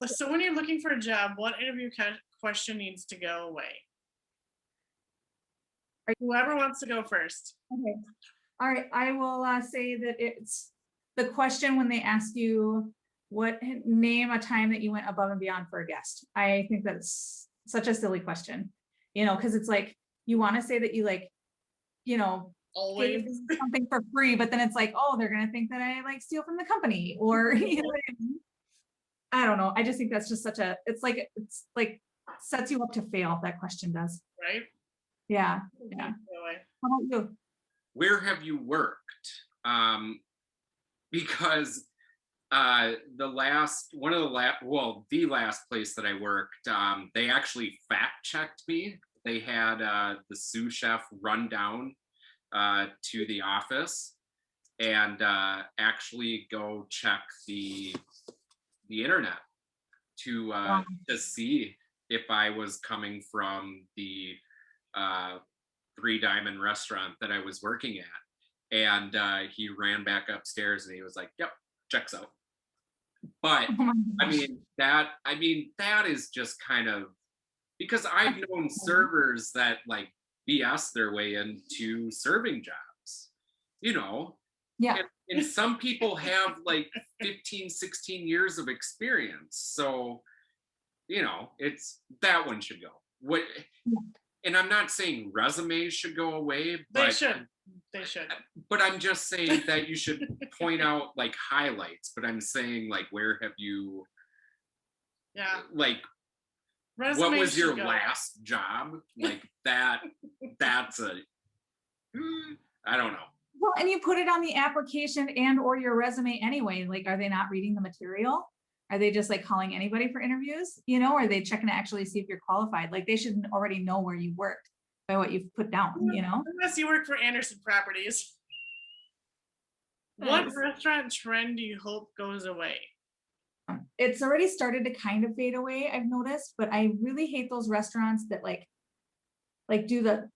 So when you're looking for a job, what interview question needs to go away? Are Whoever wants to go first. Okay. All right. I will say that it's the question when they ask you name a time that you went above and beyond for a guest. I think that's such a silly question, because it's like you want to say that you like, Always. gave them something for free, but then it's like, oh, they're gonna think that I like steal from the company, or what I mean? I don't know. I just think that's just it's like sets you up to fail. That question does. Right? Yeah. Yeah. How about you? Where have you worked? Because the last place that I worked, they actually fact checked me. They had the sous chef run down to the office and actually go check the internet to see if I was coming from the Three Diamond restaurant that I was working at. And he ran back upstairs and he was like, "Yep, checks out." But Oh my gosh. that is just kind of because I've known servers that like BS their way into serving jobs, Yeah. and some people have like 15, 16 years of experience. So, it's that one should go. And I'm not saying resumes should go away, but They should. But I'm just saying that you should point out like highlights. But I'm saying like, where have you? Yeah. Like, Resumes what was your should go. last job? Like that. That's I don't know. Well, and you put it on the application and or your resume anyway. Like, are they not reading the material? Are they just like calling anybody for interviews? Are they checking to actually see if you're qualified? Like they should already know where you worked by what you've put down, Unless you work for Anderson Properties. What restaurant trend do you hope goes away? It's already started to kind of fade away, I've noticed, but I really hate those restaurants that like do the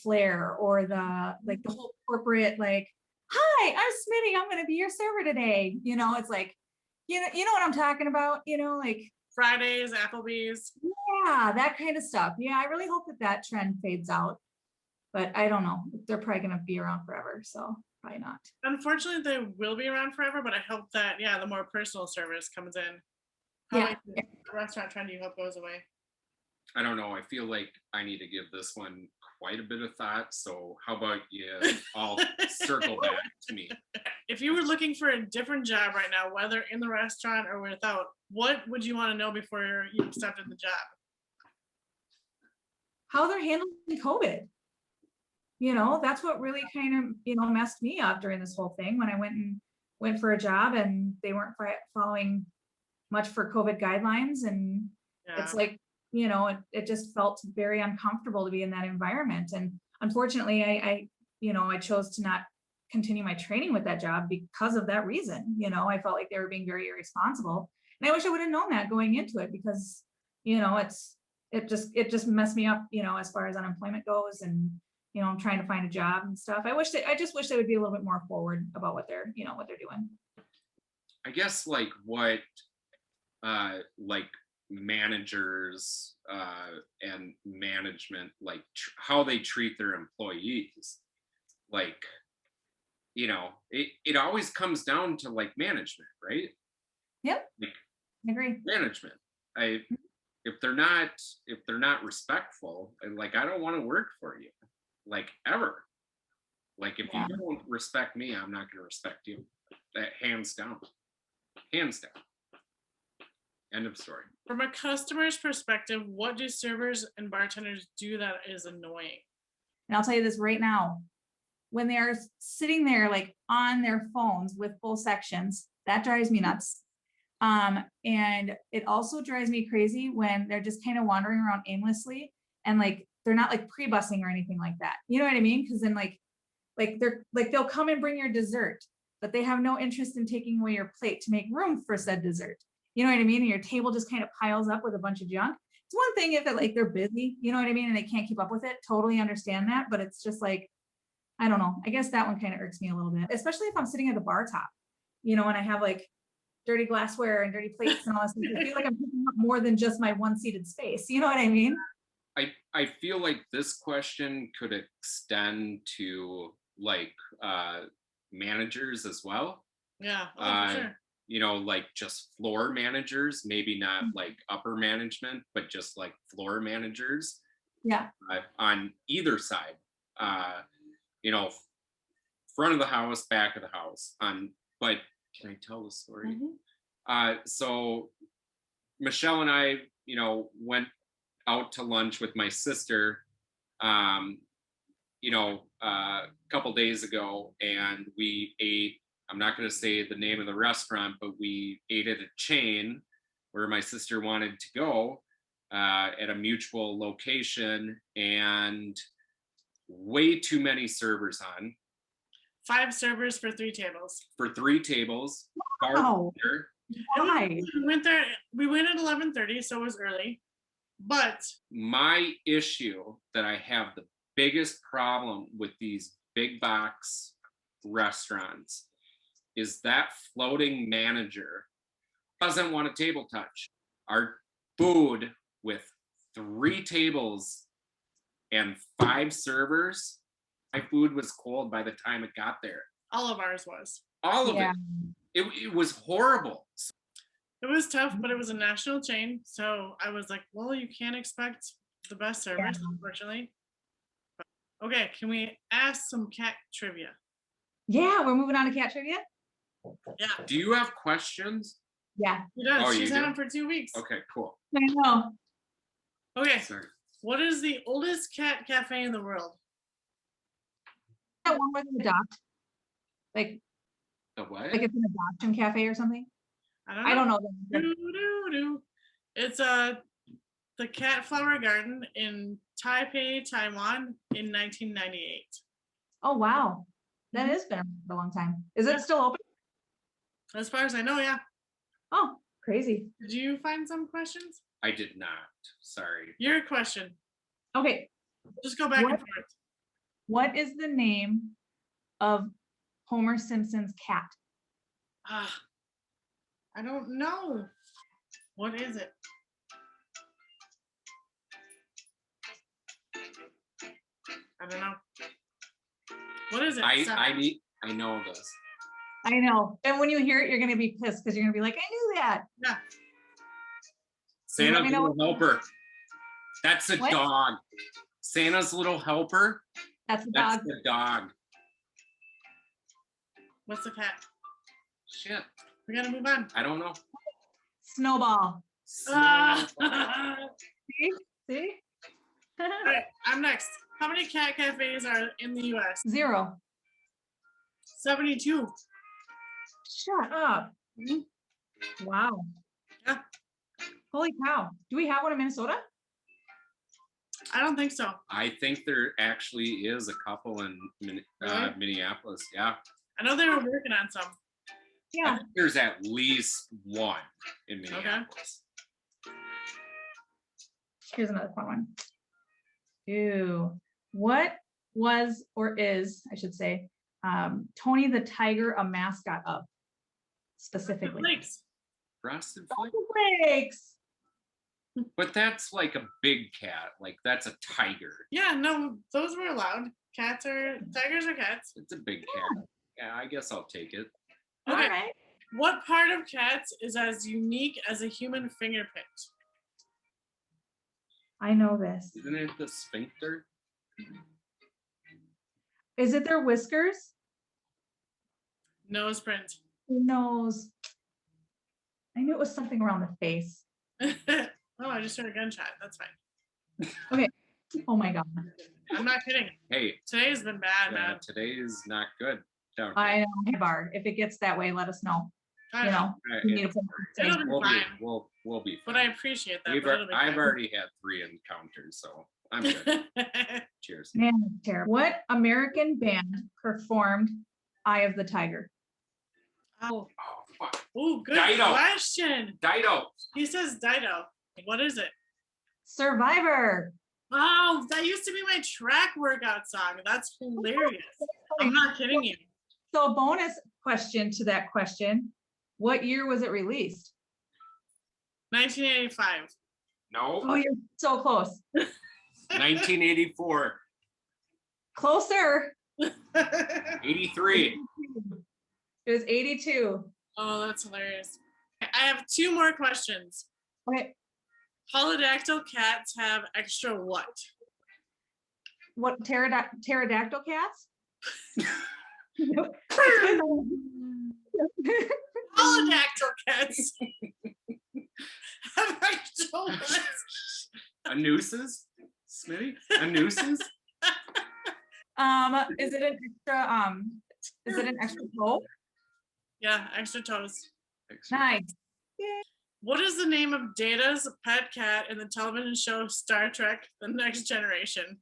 flair or the whole corporate like, "Hi, I'm Smitty, I'm gonna be your server today." It's like, you know what I'm talking about, like Fridays, Applebee's. Yeah, that kind of stuff. Yeah, I really hope that trend fades out, but I don't know. They're probably gonna be around forever, so probably not. Unfortunately, they will be around forever, but I hope that the more personal service comes in. Yeah. The restaurant trend you hope goes away? I don't know. I feel like I need to give this one quite a bit of thought. So how about you all circle back to me? If you were looking for a different job right now, whether in the restaurant or without, what would you want to know before you accepted the job? How they're handling COVID. That's what really kind of, messed me up during this whole thing when I went for a job and they weren't following much for COVID guidelines. And it's like, it just felt very uncomfortable to be in that environment. And unfortunately, I chose to not continue my training with that job because of that reason. I felt like they were being very irresponsible. And I wish I would have known that going into it because, it just messed me up, as far as unemployment goes. And, I'm trying to find a job and stuff. I just wish they would be a little bit more forward about what they're doing. I guess like what, like managers and management, like how they treat their employees. Like, it always comes down to like management, right? Yep. Like, I agree. Management. If they're not respectful, and like I don't want to work for you, like ever. Like if you don't respect me, I'm not going to respect you. That hands down. Hands down. End of story. From a customer's perspective, what do servers and bartenders do that is annoying? And I'll tell you this right now, when they are sitting there like on their phones with full sections, that drives me nuts. And it also drives me crazy when they're just kind of wandering around aimlessly and like they're not like pre-bussing or anything like that. You know what I mean? Because then like they're like they'll come and bring your dessert, but they have no interest in taking away your plate to make room for said dessert. You know what I mean? And your table just kind of piles up with a bunch of junk. It's one thing if they're busy, you know what I mean, and they can't keep up with it. Totally understand that, but it's just like, I don't know. I guess that one kind of irks me a little bit, especially if I'm sitting at the bar top, and I have like dirty glassware and dirty plates and all this. I feel like I'm picking up more than just my one-seated space. You know what I mean? I feel like this question could extend to like managers as well. Yeah. Oh, for sure. You know, like just floor managers, maybe not like upper management, but just like floor managers. Yeah. On either side, you know, front of the house, back of the house. But can I tell the story? So Michelle and I, you know, went out to lunch with my sister, you know, a couple days ago, and we ate. I'm not going to say the name of the restaurant, but we ate at a chain where my sister wanted to go at a mutual location, and way too many servers on. 5 servers for 3 tables. For 3 tables. Wow. Why? We went at 11:30, so it was early. But my issue that I have the biggest problem with these big box restaurants is that floating manager doesn't want a table touch. Our food with 3 tables and 5 servers, my food was cold by the time it got there. all of ours was. All of it. It was horrible. It was tough, but it was a national chain. So I was like, well, you can't expect the best service, unfortunately. But, okay, can we ask some cat trivia? Yeah, we're moving on to cat trivia. Yeah. Do you have questions? Yeah. She does. Oh, She's you had do? them for 2 weeks. Okay, cool. I know. Okay. Sorry. What is the oldest cat cafe in the world? That one where they adopt, like The what? it's an adoption cafe or something. I don't know. It's the Cat Flower Garden in Taipei, Taiwan in 1998. Oh wow, that has been a long time. Is it still open? As far as I know, yeah. Oh, crazy. Did you find some questions? I did not. Sorry. Your question. Okay, Just go back and forth. what is the name of Homer Simpson's cat? I don't know. What is it? I don't know. What is it? I know this. I know. And when you hear it, you're gonna be pissed because you're gonna be like, I knew that. Yeah. Santa's me know Little Helper. That's a What? dog. Santa's Little Helper. That's the That's dog. the dog. What's the cat? Shit. We gotta move on. I don't know. Snowball. All See? right, I'm next. How many cat cafes are in the US? 0. 72. Shut up. Mhm. Wow. Yeah. Holy cow. Do we have one in Minnesota? I don't think so. I think there actually is a couple in Really? Minneapolis. Yeah. I know they were working on some. I Yeah. think there's at least one in Okay. Minneapolis. Here's another fun one. Ew. What was or is, I should say, Tony the Tiger a mascot of specifically? Flakes. Frosted Flakes? Flakes. But that's like a big cat. Like that's a tiger. Yeah, no, those were allowed. Tigers are cats. It's a big cat. Yeah, I guess I'll take it. All Okay. right. What part of cats is as unique as a human fingerprint? I know this. Isn't it the sphincter? Is it their whiskers? Nose print. Who knows? I knew it was something around the face. Oh, I just heard a gunshot. That's fine. Oh my God. I'm not kidding. Hey, Today's been bad, yeah, man. today's not good. Down I here. know, Bar. If it gets that way, let us know. I You know, know, Right, we need it- to put It'll be we'll be fine. we'll be But fine. I appreciate that. I've but it'll be fine. already had 3 encounters, so I'm good. Cheers. Man, that's terrible. What American band performed Eye of the Tiger? Oh, Oh fuck. ooh, good Dido. question. Dido. He says Dido. What is it? Survivor. Oh, that used to be my track workout song. That's hilarious. I'm not kidding you. So a bonus question to that question. What year was it released? 1985. No, Oh, you're so close. 1984, Closer. 83. It was 82. Oh, that's hilarious. I have 2 more questions. Okay. Polydactyl cats have extra what? What pterodactyl cats? Polydactyl cats have extra what? A nooses, Smitty? A nooses? Is it an extra toe? Yeah, extra toes. Nice. What is the name of Data's pet cat in the television show Star Trek: The Next Generation?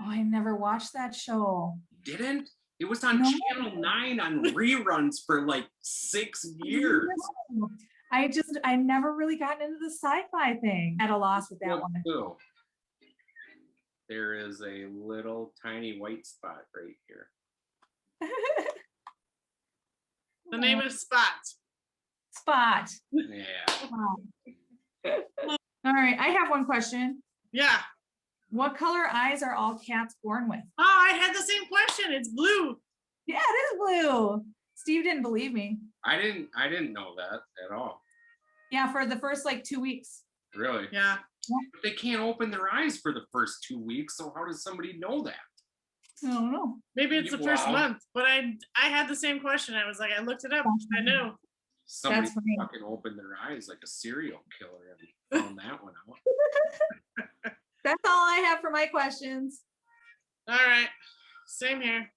Oh, I never watched that show. Didn't? It was on No. Channel 9 on reruns for like 6 years. No. I never really gotten into the sci-fi thing. At a loss with that one. Clue. There is a little tiny white spot right here. The name is Spot. Spot. Yeah. All right, I have one question. Yeah. What color eyes are all cats born with? Oh, I had the same question. It's blue. Yeah, it is blue. Steve didn't believe me. I didn't know that at all. Yeah, for the first like 2 weeks. Really? Yeah. But they can't open their eyes for the first 2 weeks, so how does somebody know that? I don't know. Maybe it's the first Wow. month, but I had the same question. I was like, I looked it up. I knew. Somebody That's funny. fucking opened their eyes like a serial killer and found that one out. That's all I have for my questions. All right. Same here.